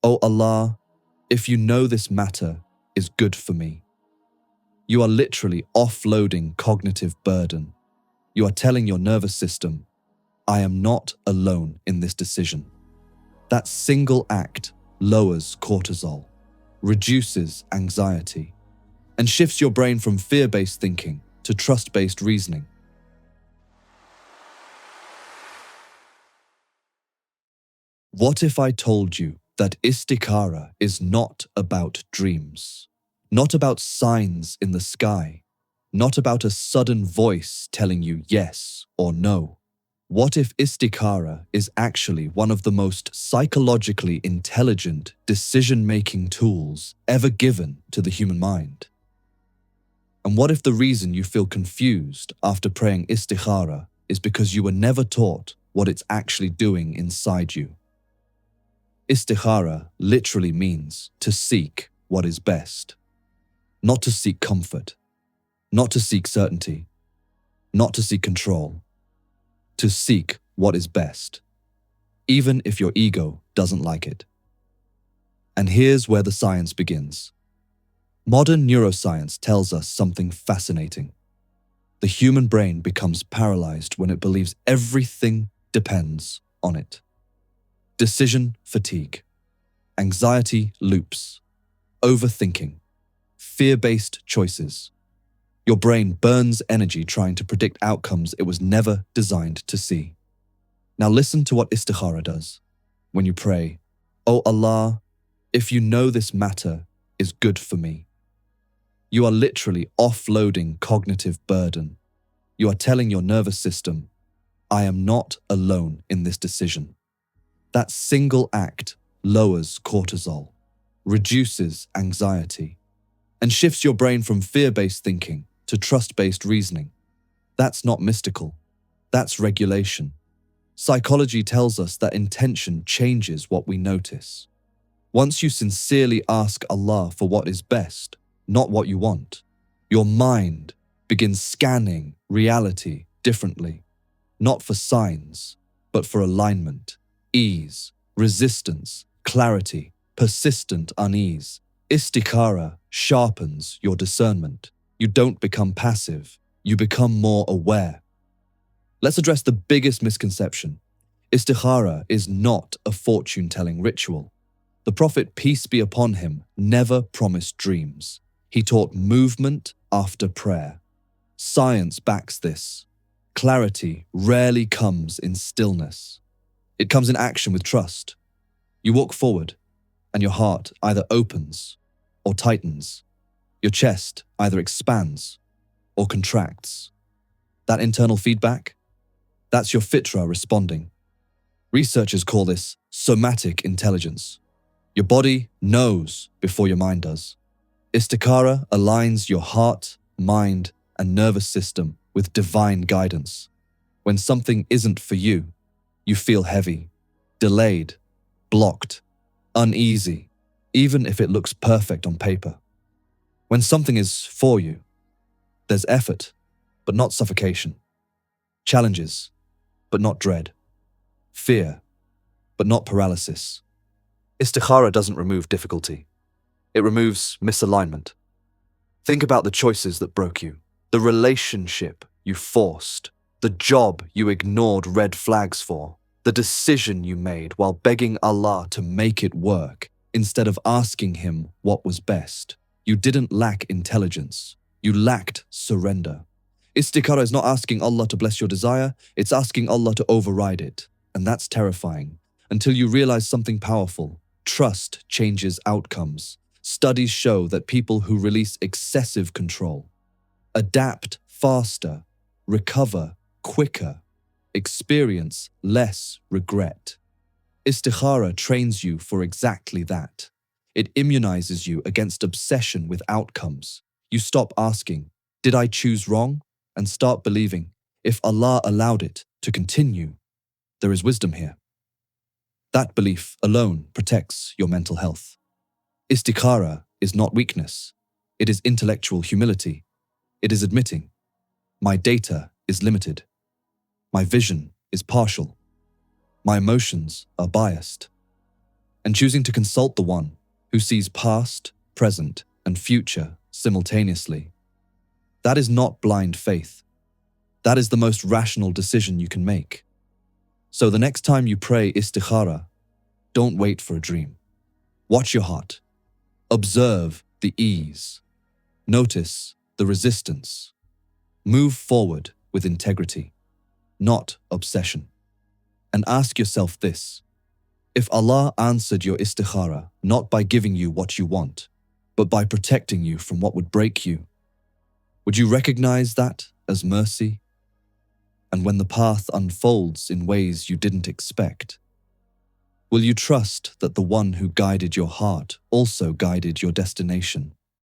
O Allah, if you know this matter is good for me. You are literally offloading cognitive burden. You are telling your nervous system, I am not alone in this decision. That single act lowers cortisol, reduces anxiety, and shifts your brain from fear-based thinking to trust-based reasoning. What if I told you that Istikhara is not about dreams, not about signs in the sky, not about a sudden voice telling you yes or no? What if Istikhara is actually one of the most psychologically intelligent decision-making tools ever given to the human mind? And what if the reason you feel confused after praying Istikhara is because you were never taught what it's actually doing inside you? Istikhara literally means to seek what is best, not to seek comfort, not to seek certainty, not to seek control, to seek what is best, even if your ego doesn't like it. And here's where the science begins. Modern neuroscience tells us something fascinating. The human brain becomes paralyzed when it believes everything depends on it. Decision fatigue, anxiety loops, overthinking, fear-based choices. Your brain burns energy trying to predict outcomes it was never designed to see. Now listen to what Istikhara does. When you pray, O Allah, if you know this matter is good for me. You are literally offloading cognitive burden. You are telling your nervous system, I am not alone in this decision. That single act lowers cortisol, reduces anxiety, and shifts your brain from fear-based thinking to trust-based reasoning. That's not mystical. That's regulation. Psychology tells us that intention changes what we notice. Once you sincerely ask Allah for what is best, not what you want, your mind begins scanning reality differently, not for signs, but for alignment, ease, resistance, clarity, persistent unease. Istikhara sharpens your discernment. You don't become passive, you become more aware. Let's address the biggest misconception. Istikhara is not a fortune-telling ritual. The Prophet, peace be upon him, never promised dreams. He taught movement after prayer. Science backs this. Clarity rarely comes in stillness. It comes in action with trust. You walk forward, and your heart either opens or tightens. Your chest either expands or contracts. That internal feedback, that's your fitra responding. Researchers call this somatic intelligence. Your body knows before your mind does. Istikhara aligns your heart, mind, and nervous system with divine guidance. When something isn't for you, you feel heavy, delayed, blocked, uneasy, even if it looks perfect on paper. When something is for you, there's effort, but not suffocation. Challenges, but not dread. Fear, but not paralysis. Istikhara doesn't remove difficulty. It removes misalignment. Think about the choices that broke you, the relationship you forced, the job you ignored red flags for, the decision you made while begging Allah to make it work instead of asking Him what was best. You didn't lack intelligence. You lacked surrender. Istikhara is not asking Allah to bless your desire, it's asking Allah to override it. And that's terrifying. Until you realize something powerful, trust changes outcomes. Studies show that people who release excessive control adapt faster, recover quicker, experience less regret. Istikhara trains you for exactly that. It immunizes you against obsession with outcomes. You stop asking, did I choose wrong? And start believing, if Allah allowed it to continue, there is wisdom here. That belief alone protects your mental health. Istikhara is not weakness. It is intellectual humility. It is admitting, my data is limited. My vision is partial. My emotions are biased. and choosing to consult the one who sees past, present, and future simultaneously. That is not blind faith. That is the most rational decision you can make. So the next time you pray Istikhara, don't wait for a dream. Watch your heart. Observe the ease. Notice the resistance. Move forward with integrity, not obsession. And ask yourself this: if Allah answered your istikhara not by giving you what you want, but by protecting you from what would break you, would you recognize that as mercy? And when the path unfolds in ways you didn't expect, will you trust that the one who guided your heart also guided your destination?